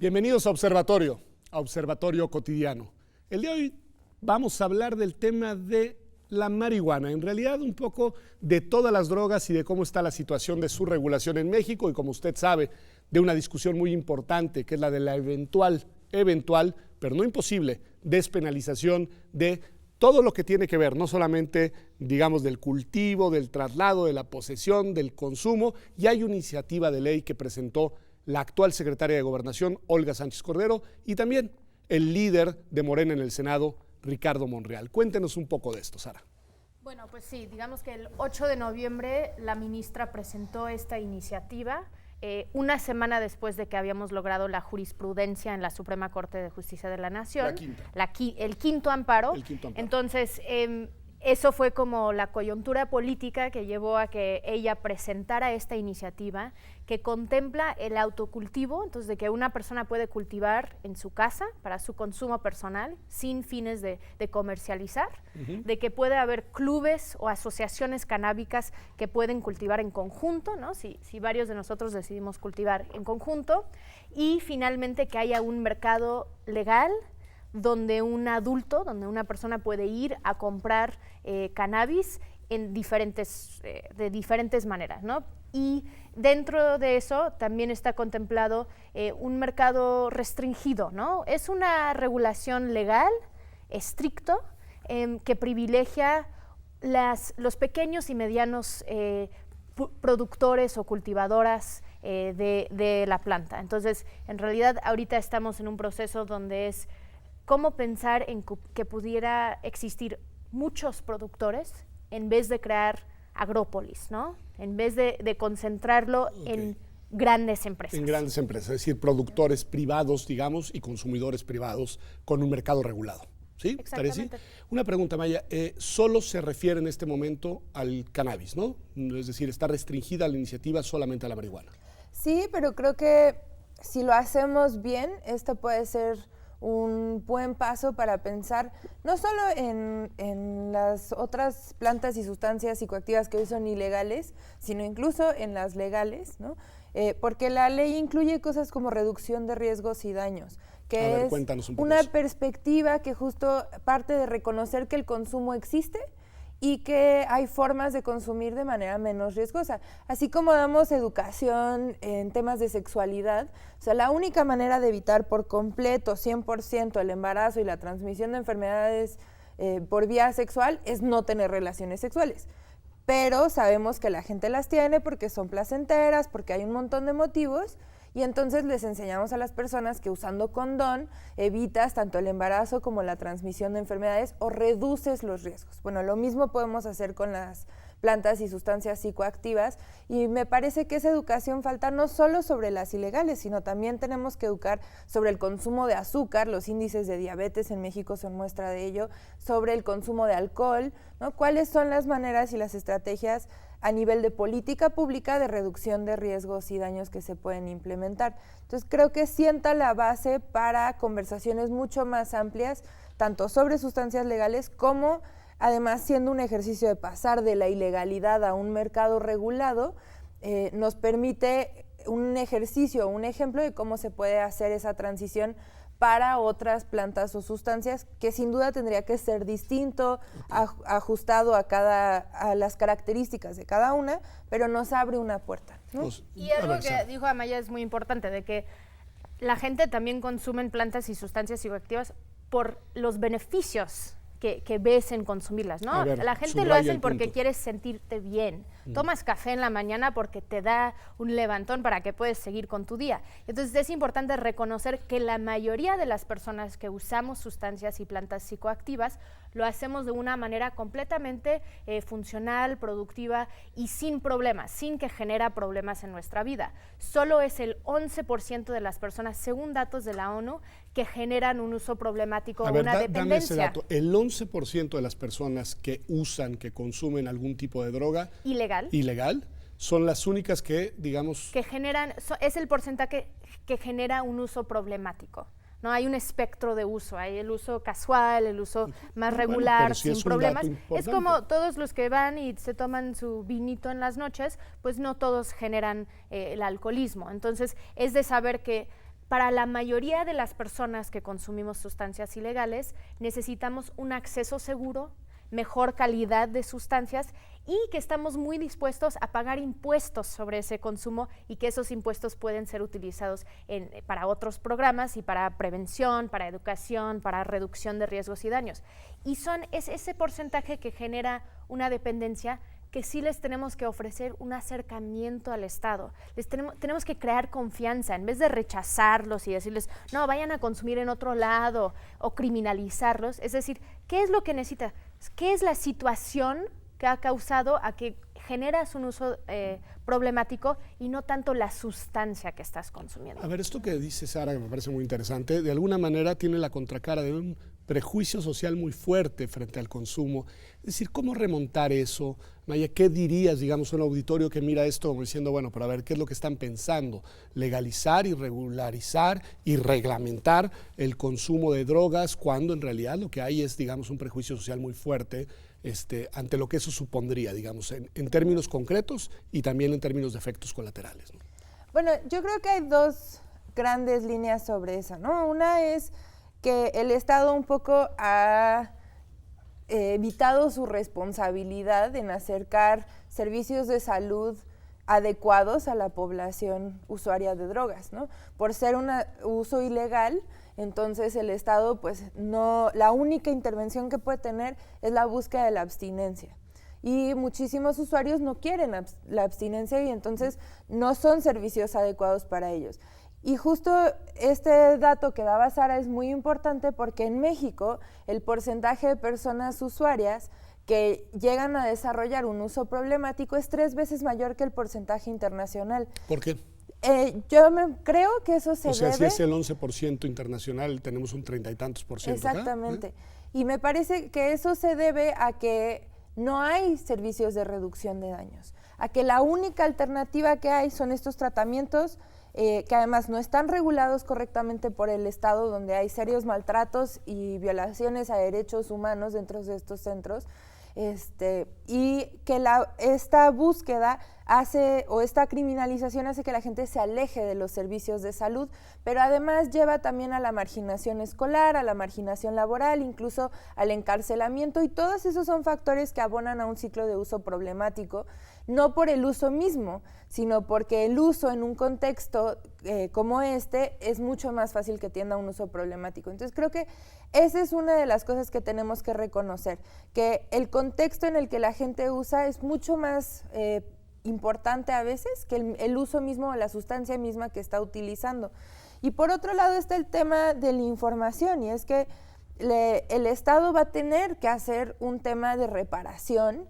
Bienvenidos a Observatorio Cotidiano. El día de hoy vamos a hablar del tema de la marihuana, en realidad un poco de todas las drogas y de cómo está la situación de su regulación en México y, como usted sabe, de una discusión muy importante que es la de la eventual, pero no imposible, despenalización de todo lo que tiene que ver, no solamente, digamos, del cultivo, del traslado, de la posesión, del consumo. Y hay una iniciativa de ley que presentó la actual secretaria de Gobernación, Olga Sánchez Cordero, y también el líder de Morena en el Senado, Ricardo Monreal. Cuéntenos un poco de esto, Sara. Bueno, pues sí, digamos que el 8 de noviembre la ministra presentó esta iniciativa, una semana después de que habíamos logrado la jurisprudencia en la Suprema Corte de Justicia de la Nación. El quinto amparo. Entonces, eso fue como la coyuntura política que llevó a que ella presentara esta iniciativa que contempla el autocultivo, entonces de que una persona puede cultivar en su casa para su consumo personal sin fines de comercializar, de que puede haber clubes o asociaciones canábicas que pueden cultivar en conjunto, ¿no? Si varios de nosotros decidimos cultivar en conjunto, y finalmente que haya un mercado legal donde un adulto, donde una persona puede ir a comprar cannabis en de diferentes maneras, ¿no? Y dentro de eso también está contemplado un mercado restringido, ¿no? Es una regulación legal, estricto, que privilegia los pequeños y medianos productores o cultivadoras de la planta. Entonces, en realidad, ahorita estamos en un proceso donde es cómo pensar en que pudiera existir muchos productores en vez de crear agrópolis, ¿no? En vez de concentrarlo en grandes empresas. En grandes empresas, es decir, productores privados, digamos, y consumidores privados con un mercado regulado. ¿Sí? Exactamente. Una pregunta, Maya. Solo se refiere en este momento al cannabis, ¿no? Es decir, está restringida la iniciativa solamente a la marihuana. Sí, pero creo que si lo hacemos bien, esto puede ser un buen paso para pensar no solo en las otras plantas y sustancias psicoactivas que hoy son ilegales, sino incluso en las legales, ¿no? Porque la ley incluye cosas como reducción de riesgos y daños, que es una perspectiva que justo parte de reconocer que el consumo existe y que hay formas de consumir de manera menos riesgosa. Así como damos educación en temas de sexualidad, o sea, la única manera de evitar por completo, 100%, el embarazo y la transmisión de enfermedades por vía sexual es no tener relaciones sexuales. Pero sabemos que la gente las tiene porque son placenteras, porque hay un montón de motivos, y entonces les enseñamos a las personas que usando condón evitas tanto el embarazo como la transmisión de enfermedades o reduces los riesgos. Bueno, lo mismo podemos hacer con las plantas y sustancias psicoactivas, y me parece que esa educación falta no solo sobre las ilegales, sino también tenemos que educar sobre el consumo de azúcar. Los índices de diabetes en México son muestra de ello, sobre el consumo de alcohol, ¿no? ¿Cuáles son las maneras y las estrategias a nivel de política pública de reducción de riesgos y daños que se pueden implementar? Entonces creo que sienta la base para conversaciones mucho más amplias, tanto sobre sustancias legales como, además, siendo un ejercicio de pasar de la ilegalidad a un mercado regulado, nos permite un ejercicio, un ejemplo de cómo se puede hacer esa transición para otras plantas o sustancias, que sin duda tendría que ser distinto, ajustado a las características de cada una, pero nos abre una puerta, ¿no? Y algo que dijo Amaya es muy importante, de que la gente también consume plantas y sustancias psicoactivas por los beneficios que ves en consumirlas, ¿no? La gente lo hace porque quieres sentirte bien. Tomas café en la mañana porque te da un levantón para que puedas seguir con tu día. Entonces es importante reconocer que la mayoría de las personas que usamos sustancias y plantas psicoactivas lo hacemos de una manera completamente funcional, productiva y sin problemas, sin que genera problemas en nuestra vida. Solo es el 11% de las personas, según datos de la ONU, que generan un uso problemático o una dependencia. Dame ese dato. El 11% de las personas que usan, que consumen algún tipo de droga ilegal son las únicas que, digamos, que generan, es el porcentaje que genera un uso problemático. No hay un espectro de uso, hay el uso casual, el uso más regular, sin problemas. Es como todos los que van y se toman su vinito en las noches, pues no todos generan el alcoholismo. Entonces, es de saber que para la mayoría de las personas que consumimos sustancias ilegales necesitamos un acceso seguro, mejor calidad de sustancias y que estamos muy dispuestos a pagar impuestos sobre ese consumo y que esos impuestos pueden ser utilizados para otros programas y para prevención, para educación, para reducción de riesgos y daños. Y es ese porcentaje que genera una dependencia que sí les tenemos que ofrecer un acercamiento al Estado. Tenemos que crear confianza, en vez de rechazarlos y decirles, no, vayan a consumir en otro lado o criminalizarlos. Es decir, ¿qué es lo que necesita? ¿Qué es la situación que ha causado a que generas un uso problemático y no tanto la sustancia que estás consumiendo? A ver, esto que dice Sara, que me parece muy interesante, de alguna manera tiene la contracara de un prejuicio social muy fuerte frente al consumo. Es decir, ¿cómo remontar eso? Maya, ¿qué dirías, digamos, a un auditorio que mira esto como diciendo, bueno, pero a ver, ¿qué es lo que están pensando? Legalizar y regularizar y reglamentar el consumo de drogas cuando en realidad lo que hay es, digamos, un prejuicio social muy fuerte ante lo que eso supondría, digamos, en términos concretos y también en términos de efectos colaterales, ¿no? Bueno, yo creo que hay dos grandes líneas sobre eso, ¿no? Una es que el Estado un poco ha evitado su responsabilidad en acercar servicios de salud adecuados a la población usuaria de drogas, ¿no? Por ser un uso ilegal, entonces el Estado, pues no, la única intervención que puede tener es la búsqueda de la abstinencia. Y muchísimos usuarios no quieren la abstinencia y entonces no son servicios adecuados para ellos. Y justo este dato que daba Sara es muy importante porque en México el porcentaje de personas usuarias que llegan a desarrollar un uso problemático es 3 veces mayor que el porcentaje internacional. ¿Por qué? Creo que eso se debe... O sea, si es el 11% internacional, tenemos un 30 y tantos por ciento. Exactamente. Acá. Y me parece que eso se debe a que no hay servicios de reducción de daños, a que la única alternativa que hay son estos tratamientos que además no están regulados correctamente por el Estado, donde hay serios maltratos y violaciones a derechos humanos dentro de estos centros, y que esta búsqueda hace, o esta criminalización hace que la gente se aleje de los servicios de salud, pero además lleva también a la marginación escolar, a la marginación laboral, incluso al encarcelamiento, y todos esos son factores que abonan a un ciclo de uso problemático, no por el uso mismo, sino porque el uso en un contexto como este es mucho más fácil que tienda a un uso problemático. Entonces creo que esa es una de las cosas que tenemos que reconocer, que el contexto en el que la gente usa es mucho más importante a veces que el uso mismo o la sustancia misma que está utilizando. Y por otro lado está el tema de la información, y es que el Estado va a tener que hacer un tema de reparación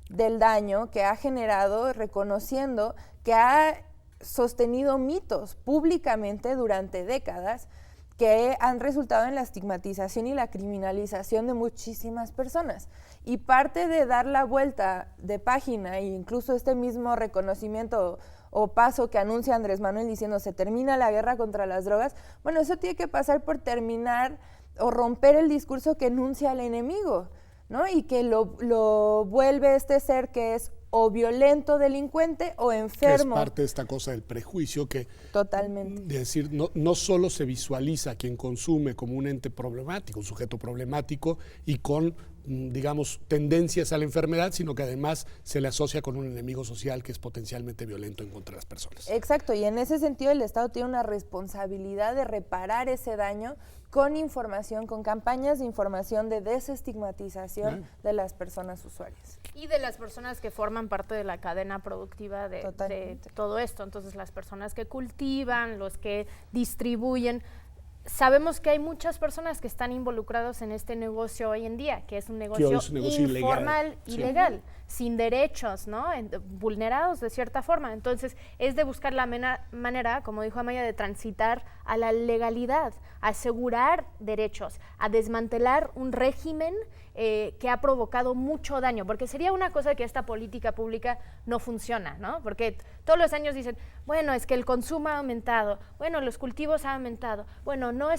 del daño que ha generado, reconociendo que ha sostenido mitos públicamente durante décadas que han resultado en la estigmatización y la criminalización de muchísimas personas. Y parte de dar la vuelta de página e incluso este mismo reconocimiento o paso que anuncia Andrés Manuel diciendo se termina la guerra contra las drogas, bueno, eso tiene que pasar por terminar o romper el discurso que enuncia al enemigo, ¿no? Y que lo vuelve este ser que es o violento delincuente o enfermo. Que es parte de esta cosa del prejuicio que... Totalmente. De decir, no solo se visualiza a quien consume como un ente problemático, un sujeto problemático y con, digamos, tendencias a la enfermedad, sino que además se le asocia con un enemigo social que es potencialmente violento en contra de las personas. Exacto, y en ese sentido el Estado tiene una responsabilidad de reparar ese daño con información, con campañas de información de desestigmatización de las personas usuarias. Y de las personas que forman parte de la cadena productiva de todo esto. Entonces, las personas que cultivan, los que distribuyen. Sabemos que hay muchas personas que están involucrados en este negocio hoy en día, que es un negocio informal, ilegal, sin derechos, ¿no? Vulnerados de cierta forma. Entonces, es de buscar la manera, como dijo Amaya, de transitar a la legalidad, a asegurar derechos, a desmantelar un régimen que ha provocado mucho daño, porque sería una cosa que esta política pública no funciona, ¿no? Porque todos los años dicen, bueno, es que el consumo ha aumentado, bueno, los cultivos han aumentado, bueno, no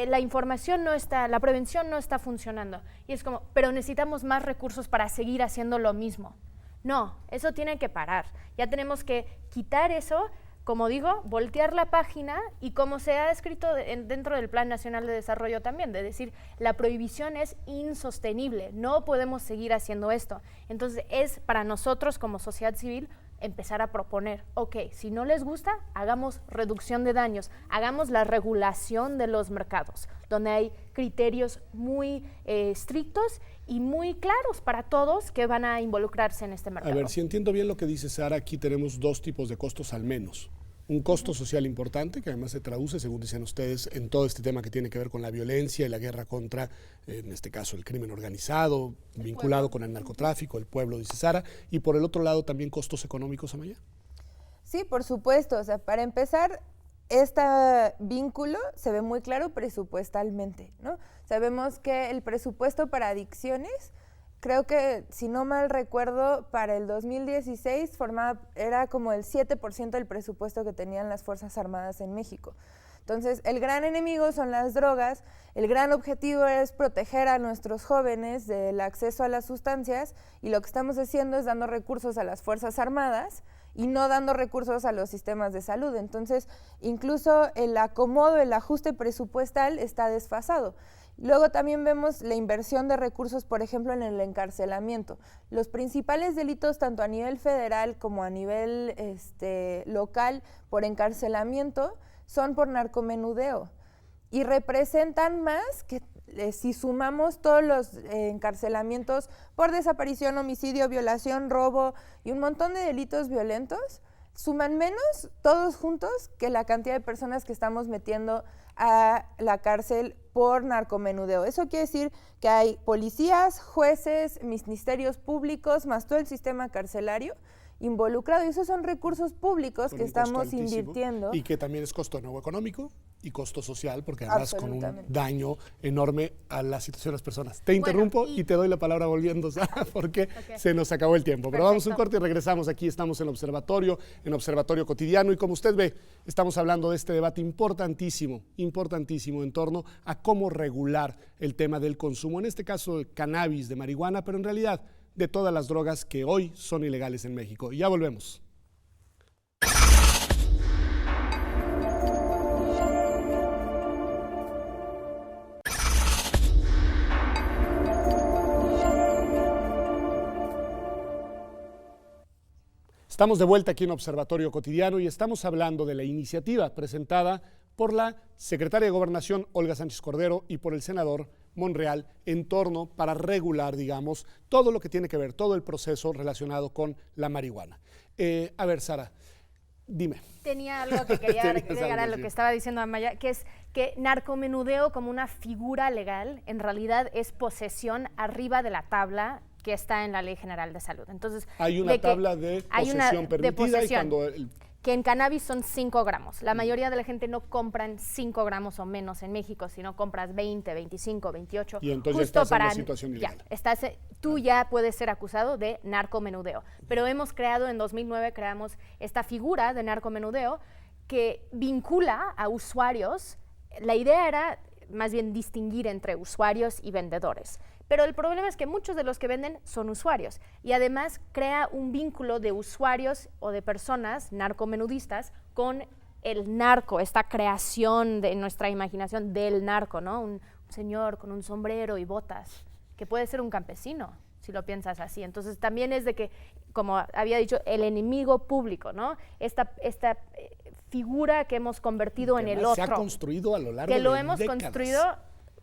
la información no está, la prevención no está funcionando. Y es como, pero necesitamos más recursos para seguir haciendo lo mismo. No, eso tiene que parar. Ya tenemos que quitar eso como digo, voltear la página y como se ha escrito dentro del Plan Nacional de Desarrollo también, de decir, la prohibición es insostenible, no podemos seguir haciendo esto. Entonces es para nosotros como sociedad civil empezar a proponer, ok, si no les gusta, hagamos reducción de daños, hagamos la regulación de los mercados, donde hay criterios muy estrictos y muy claros para todos que van a involucrarse en este mercado. A ver, si entiendo bien lo que dice Sara, aquí tenemos dos tipos de costos al menos. Un costo social importante, que además se traduce, según dicen ustedes, en todo este tema que tiene que ver con la violencia y la guerra contra, en este caso, el crimen organizado, vinculado con el narcotráfico, el pueblo, dice Sara, y por el otro lado también costos económicos, Amaya. Sí, por supuesto. O sea, para empezar, este vínculo se ve muy claro presupuestalmente, ¿no? Sabemos que el presupuesto para adicciones, creo que, si no mal recuerdo, para el 2016 era como el 7% del presupuesto que tenían las Fuerzas Armadas en México. Entonces, el gran enemigo son las drogas, el gran objetivo es proteger a nuestros jóvenes del acceso a las sustancias, y lo que estamos haciendo es dando recursos a las Fuerzas Armadas y no dando recursos a los sistemas de salud. Entonces, incluso el acomodo, el ajuste presupuestal está desfasado. Luego también vemos la inversión de recursos, por ejemplo, en el encarcelamiento. Los principales delitos, tanto a nivel federal como a nivel local, por encarcelamiento, son por narcomenudeo. Y representan más que si sumamos todos los encarcelamientos por desaparición, homicidio, violación, robo y un montón de delitos violentos, suman menos todos juntos que la cantidad de personas que estamos metiendo a la cárcel por narcomenudeo. Eso quiere decir que hay policías, jueces, ministerios públicos, más todo el sistema carcelario involucrado, y esos son recursos públicos que estamos invirtiendo. Y que también es costo nuevo económico y costo social, porque además con un daño enorme a la situación de las personas. Te interrumpo y te doy la palabra volviendo, Sara, porque se nos acabó el tiempo. Pero vamos a un corte y regresamos. Aquí estamos en Observatorio Cotidiano, y como usted ve, estamos hablando de este debate importantísimo en torno a cómo regular el tema del consumo, en este caso de cannabis, de marihuana, pero en realidad de todas las drogas que hoy son ilegales en México. Y ya volvemos. Estamos de vuelta aquí en Observatorio Cotidiano y estamos hablando de la iniciativa presentada por la secretaria de Gobernación, Olga Sánchez Cordero, y por el senador Monreal en torno para regular, digamos, todo lo que tiene que ver, todo el proceso relacionado con la marihuana. A ver, Sara, dime. Tenía algo que quería agregar a lo que estaba diciendo Amaya, que es que narcomenudeo como una figura legal en realidad es posesión arriba de la tabla que está en la Ley General de Salud. Entonces, hay una tabla de posesión permitida, y cuando que en cannabis son 5 gramos. La mayoría de la gente no compran 5 gramos o menos en México, sino compras 20, 25, 28. Y entonces estás en una situación ilegal. Tú ya puedes ser acusado de narcomenudeo. Pero en 2009 creamos esta figura de narcomenudeo que vincula a usuarios. La idea era más bien distinguir entre usuarios y vendedores. Pero el problema es que muchos de los que venden son usuarios, y además crea un vínculo de usuarios o de personas narcomenudistas con el narco, esta creación de nuestra imaginación del narco, ¿no? Un señor con un sombrero y botas, que puede ser un campesino, si lo piensas así. Entonces también es de que, como había dicho, el enemigo público, ¿no? Esta figura que hemos convertido en el otro. Se ha construido a lo largo de décadas. Que lo hemos construido.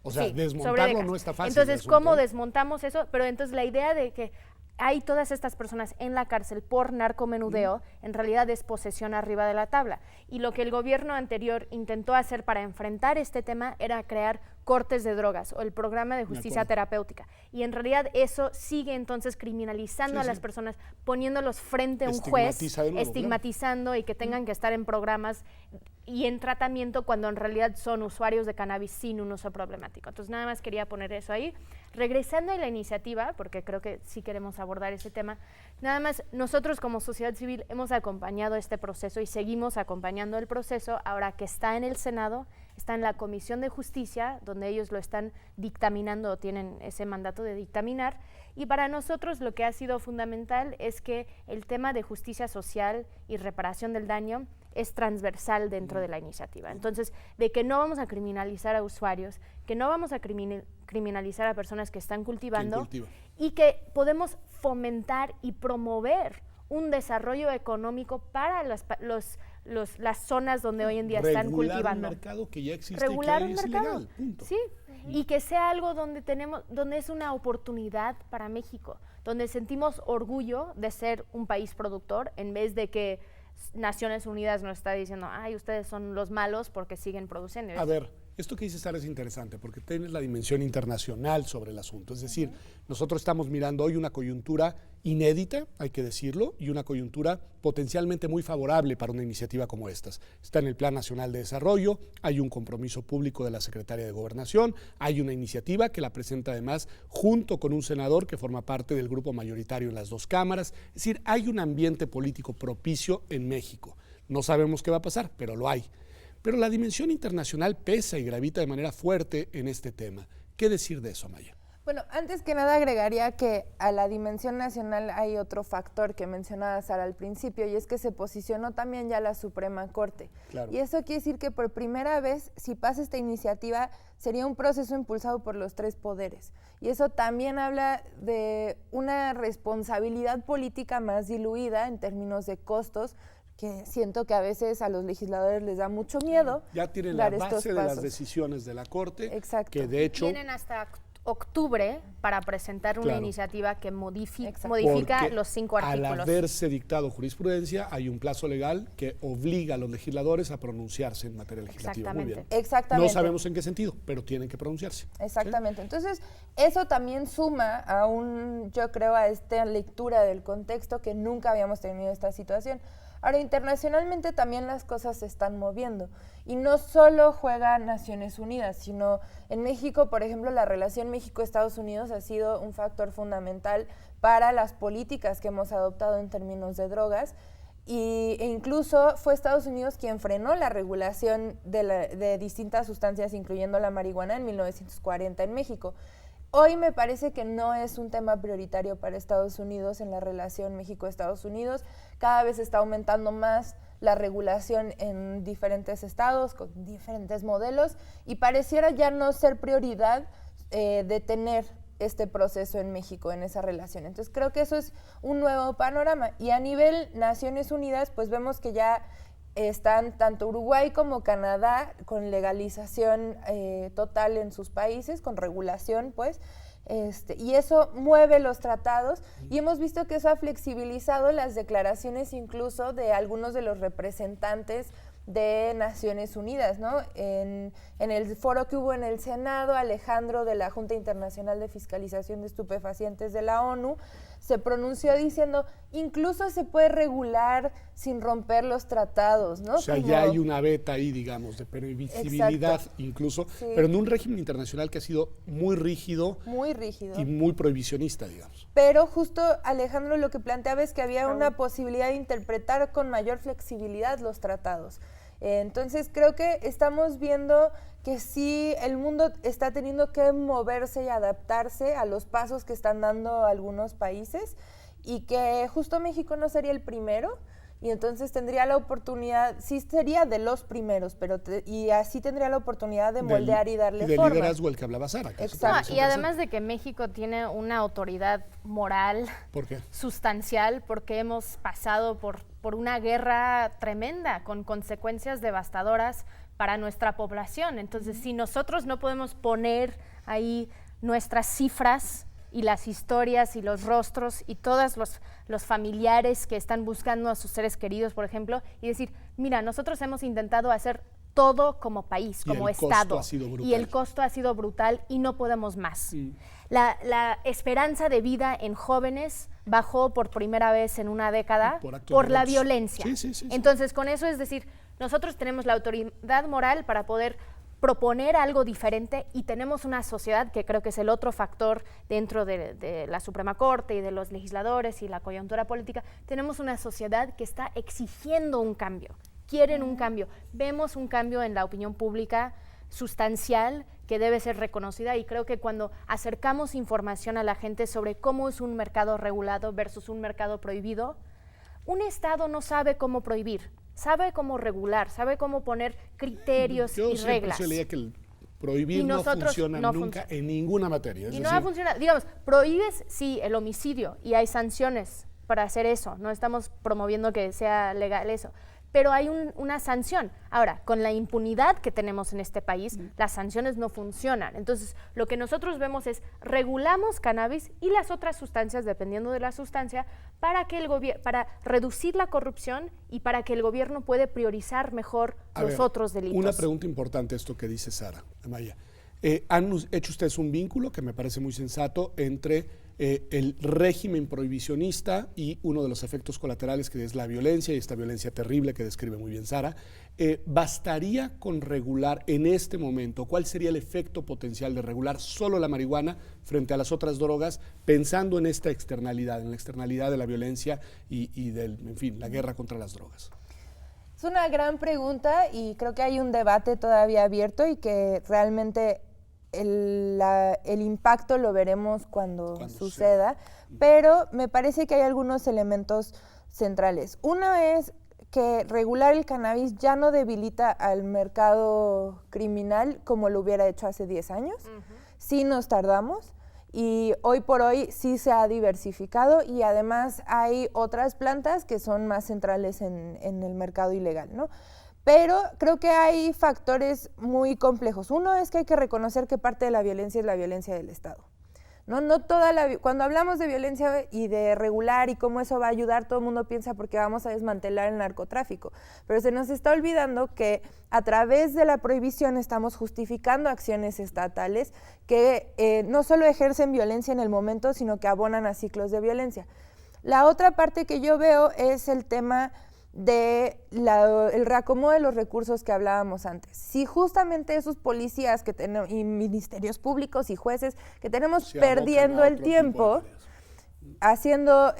O sea, desmontarlo no está fácil. Entonces, ¿cómo desmontamos eso? Pero entonces la idea de que hay todas estas personas en la cárcel por narcomenudeo, en realidad es posesión arriba de la tabla. Y lo que el gobierno anterior intentó hacer para enfrentar este tema era crear cortes de drogas o el programa de justicia terapéutica. Y en realidad eso sigue entonces criminalizando a las personas, poniéndolos frente a un juez, estigmatizando y que tengan que estar en programas y en tratamiento cuando en realidad son usuarios de cannabis sin un uso problemático. Entonces nada más quería poner eso ahí. Regresando a la iniciativa, porque creo que sí queremos abordar ese tema, nada más nosotros como sociedad civil hemos acompañado este proceso y seguimos acompañando el proceso ahora que está en el Senado, está en la Comisión de Justicia, donde ellos lo están dictaminando o tienen ese mandato de dictaminar. Y para nosotros lo que ha sido fundamental es que el tema de justicia social y reparación del daño es transversal dentro de la iniciativa. Entonces, de que no vamos a criminalizar a usuarios, que no vamos a criminalizar a personas que están cultivando y que podemos fomentar y promover un desarrollo económico para las zonas donde hoy en día están cultivando. Regular un mercado que ya existe regular y que un es mercado, ilegal, punto. sí, y que sea algo donde es una oportunidad para México, donde sentimos orgullo de ser un país productor en vez de que Naciones Unidas nos está diciendo, ay, ustedes son los malos porque siguen produciendo. A ver, esto que dices, Sara, es interesante porque tienes la dimensión internacional sobre el asunto. Es decir, nosotros estamos mirando hoy una coyuntura inédita, hay que decirlo, y una coyuntura potencialmente muy favorable para una iniciativa como estas. Está en el Plan Nacional de Desarrollo, hay un compromiso público de la Secretaría de Gobernación, hay una iniciativa que la presenta además junto con un senador que forma parte del grupo mayoritario en las dos cámaras. Es decir, hay un ambiente político propicio en México. No sabemos qué va a pasar, pero lo hay. Pero la dimensión internacional pesa y gravita de manera fuerte en este tema. ¿Qué decir de eso, Maya? Bueno, antes que nada agregaría que a la dimensión nacional hay otro factor que mencionaba Sara al principio, y es que se posicionó también ya la Suprema Corte. Claro. Y eso quiere decir que por primera vez, si pasa esta iniciativa, sería un proceso impulsado por los tres poderes. Y eso también habla de una responsabilidad política más diluida en términos de costos, que siento que a veces a los legisladores les da mucho miedo. Ya tienen la base de las decisiones de la Corte. Exacto. Que de hecho tienen hasta octubre para presentar una iniciativa que modifica porque los 5 artículos. Al haberse dictado jurisprudencia, hay un plazo legal que obliga a los legisladores a pronunciarse en materia legislativa. Muy bien. Exactamente. No sabemos en qué sentido, pero tienen que pronunciarse. Exactamente. ¿Sí? Entonces, eso también suma yo creo, a esta lectura del contexto que nunca habíamos tenido esta situación. Ahora, internacionalmente también las cosas se están moviendo y no solo juega Naciones Unidas, sino en México, por ejemplo, la relación México-Estados Unidos ha sido un factor fundamental para las políticas que hemos adoptado en términos de drogas e incluso fue Estados Unidos quien frenó la regulación de distintas sustancias, incluyendo la marihuana, en 1940 en México. Hoy me parece que no es un tema prioritario para Estados Unidos en la relación México-Estados Unidos. Cada vez está aumentando más la regulación en diferentes estados, con diferentes modelos, y pareciera ya no ser prioridad detener este proceso en México, en esa relación. Entonces creo que eso es un nuevo panorama. Y a nivel Naciones Unidas, pues vemos que ya están tanto Uruguay como Canadá con legalización total en sus países, con regulación, pues, y eso mueve los tratados, y hemos visto que eso ha flexibilizado las declaraciones incluso de algunos de los representantes de Naciones Unidas, ¿no? En el foro que hubo en el Senado, Alejandro de la Junta Internacional de Fiscalización de Estupefacientes de la ONU se pronunció diciendo, incluso se puede regular sin romper los tratados, ¿no? O sea, ya hay una veta ahí, digamos, de permisibilidad incluso, sí, pero en un régimen internacional que ha sido muy rígido y muy prohibicionista, digamos. Pero justo Alejandro lo que planteaba es que había una posibilidad de interpretar con mayor flexibilidad los tratados. Entonces creo que estamos viendo que sí, el mundo está teniendo que moverse y adaptarse a los pasos que están dando algunos países, y que justo México no sería el primero, y entonces tendría la oportunidad, sí sería de los primeros, pero y así tendría la oportunidad de moldear y darle forma. Del liderazgo el que hablaba Sara. Exacto. Y además de que México tiene una autoridad moral sustancial, porque hemos pasado por una guerra tremenda con consecuencias devastadoras para nuestra población. Entonces, si nosotros no podemos poner ahí nuestras cifras y las historias y los rostros y todos los familiares que están buscando a sus seres queridos, por ejemplo, y decir, mira, nosotros hemos intentado hacer todo como país, como Estado, y el costo ha sido brutal y no podemos más. La esperanza de vida en jóvenes bajó por primera vez en una década por la violencia. Entonces, con eso es decir, nosotros tenemos la autoridad moral para poder proponer algo diferente, y tenemos una sociedad, que creo que es el otro factor dentro de la Suprema Corte y de los legisladores y la coyuntura política, tenemos una sociedad que está exigiendo un cambio, quieren un cambio, vemos un cambio en la opinión pública sustancial que debe ser reconocida, y creo que cuando acercamos información a la gente sobre cómo es un mercado regulado versus un mercado prohibido, un Estado no sabe cómo prohibir, sabe cómo regular, sabe cómo poner criterios y reglas. Yo leía que el prohibir no funciona nunca en ninguna materia. No va a funcionar. Digamos, prohíbes, sí, el homicidio y hay sanciones para hacer eso. No estamos promoviendo que sea legal eso. Pero hay una sanción. Ahora, con la impunidad que tenemos en este país, las sanciones no funcionan. Entonces, lo que nosotros vemos es regulamos cannabis y las otras sustancias, dependiendo de la sustancia, para reducir la corrupción y para que el gobierno pueda priorizar mejor otros delitos. Una pregunta importante esto que dice Sara Amaya. Han hecho ustedes un vínculo que me parece muy sensato entre el régimen prohibicionista y uno de los efectos colaterales que es la violencia, y esta violencia terrible que describe muy bien Sara. ¿Bastaría con regular en este momento? ¿Cuál sería el efecto potencial de regular solo la marihuana frente a las otras drogas, pensando en esta externalidad, en la externalidad de la violencia y en fin, la guerra contra las drogas? Es una gran pregunta y creo que hay un debate todavía abierto y que realmente el impacto lo veremos cuando suceda, pero me parece que hay algunos elementos centrales. Uno es que regular el cannabis ya no debilita al mercado criminal como lo hubiera hecho hace 10 años. Sí nos tardamos y hoy por hoy sí se ha diversificado y además hay otras plantas que son más centrales en el mercado ilegal, ¿no? Pero creo que hay factores muy complejos. Uno es que hay que reconocer que parte de la violencia es la violencia del Estado. No toda cuando hablamos de violencia y de regular y cómo eso va a ayudar, todo el mundo piensa porque vamos a desmantelar el narcotráfico. Pero se nos está olvidando que a través de la prohibición estamos justificando acciones estatales que no solo ejercen violencia en el momento, sino que abonan a ciclos de violencia. La otra parte que yo veo es el tema el reacomodo de los recursos que hablábamos antes. Si justamente esos policías que tenemos y ministerios públicos y jueces que tenemos perdiendo el tiempo haciendo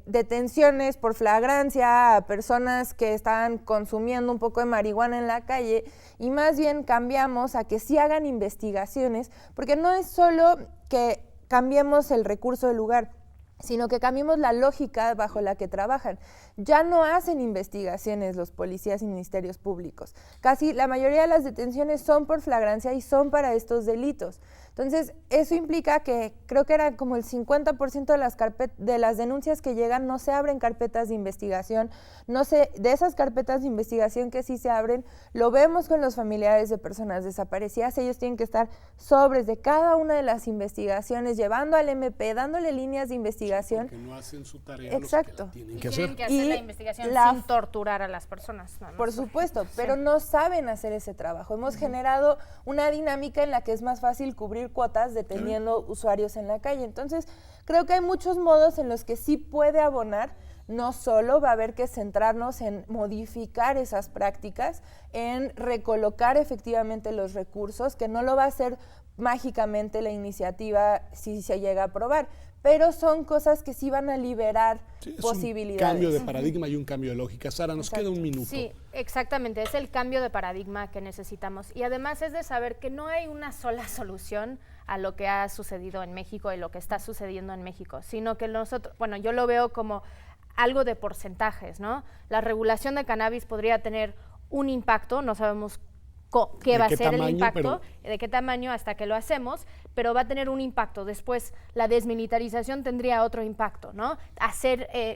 detenciones por flagrancia a personas que están consumiendo un poco de marihuana en la calle y más bien cambiamos a que sí hagan investigaciones, porque no es solo que cambiemos el recurso del lugar, sino que cambiemos la lógica bajo la que trabajan. Ya no hacen investigaciones los policías y ministerios públicos. Casi la mayoría de las detenciones son por flagrancia y son para estos delitos. Entonces, eso implica que creo que era como el 50% de las denuncias que llegan no se abren carpetas de investigación. De esas carpetas de investigación que sí se abren, lo vemos con los familiares de personas desaparecidas. Ellos tienen que estar sobres de cada una de las investigaciones, llevando al MP, dándole líneas de investigación. Porque no hacen su tarea. Exacto. Los que la tienen que hacer. Tienen que hacer la investigación sin torturar a las personas. Por supuesto, pero no saben hacer ese trabajo. Hemos generado una dinámica en la que es más fácil cubrir cuotas deteniendo usuarios en la calle. Entonces, creo que hay muchos modos en los que sí puede abonar. No solo va a haber que centrarnos en modificar esas prácticas, en recolocar efectivamente los recursos, que no lo va a hacer mágicamente la iniciativa si se llega a aprobar, pero son cosas que sí van a liberar posibilidades. Un cambio de paradigma y un cambio de lógica. Sara, nos queda un minuto. Sí, exactamente, es el cambio de paradigma que necesitamos. Y además es de saber que no hay una sola solución a lo que ha sucedido en México y lo que está sucediendo en México, sino que nosotros, bueno, yo lo veo como algo de porcentajes, ¿no? La regulación de cannabis podría tener un impacto, no sabemos qué va a ser el impacto, de qué tamaño hasta que lo hacemos, pero va a tener un impacto. Después, la desmilitarización tendría otro impacto, ¿no?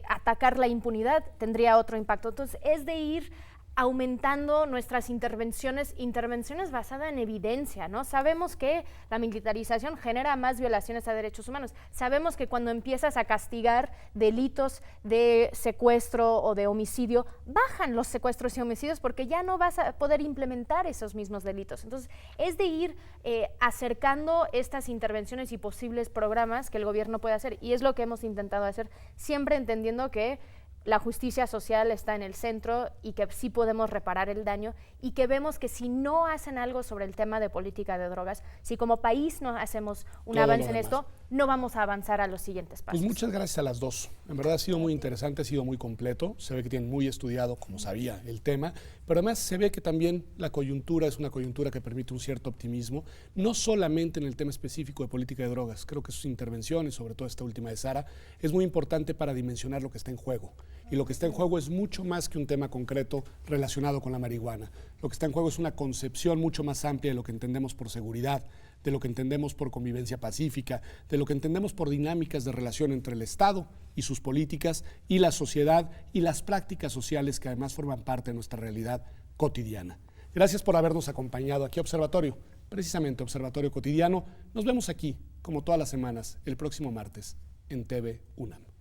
Atacar la impunidad tendría otro impacto. Entonces, es de ir aumentando nuestras intervenciones basadas en evidencia, ¿no? Sabemos que la militarización genera más violaciones a derechos humanos. Sabemos que cuando empiezas a castigar delitos de secuestro o de homicidio, bajan los secuestros y homicidios porque ya no vas a poder implementar esos mismos delitos. Entonces, es de ir acercando estas intervenciones y posibles programas que el gobierno puede hacer, y es lo que hemos intentado hacer, siempre entendiendo que la justicia social está en el centro y que sí podemos reparar el daño, y que vemos que si no hacen algo sobre el tema de política de drogas, si como país no hacemos un avance en esto, no vamos a avanzar a los siguientes pasos. Pues muchas gracias a las dos. En verdad ha sido muy interesante, ha sido muy completo. Se ve que tienen muy estudiado, como sabía, el tema. Pero además se ve que también la coyuntura es una coyuntura que permite un cierto optimismo, no solamente en el tema específico de política de drogas. Creo que sus intervenciones, sobre todo esta última de Sara, es muy importante para dimensionar lo que está en juego. Y lo que está en juego es mucho más que un tema concreto relacionado con la marihuana. Lo que está en juego es una concepción mucho más amplia de lo que entendemos por seguridad, de lo que entendemos por convivencia pacífica, de lo que entendemos por dinámicas de relación entre el Estado y sus políticas y la sociedad y las prácticas sociales que además forman parte de nuestra realidad cotidiana. Gracias por habernos acompañado aquí a Observatorio, precisamente Observatorio Cotidiano. Nos vemos aquí, como todas las semanas, el próximo martes en TV UNAM.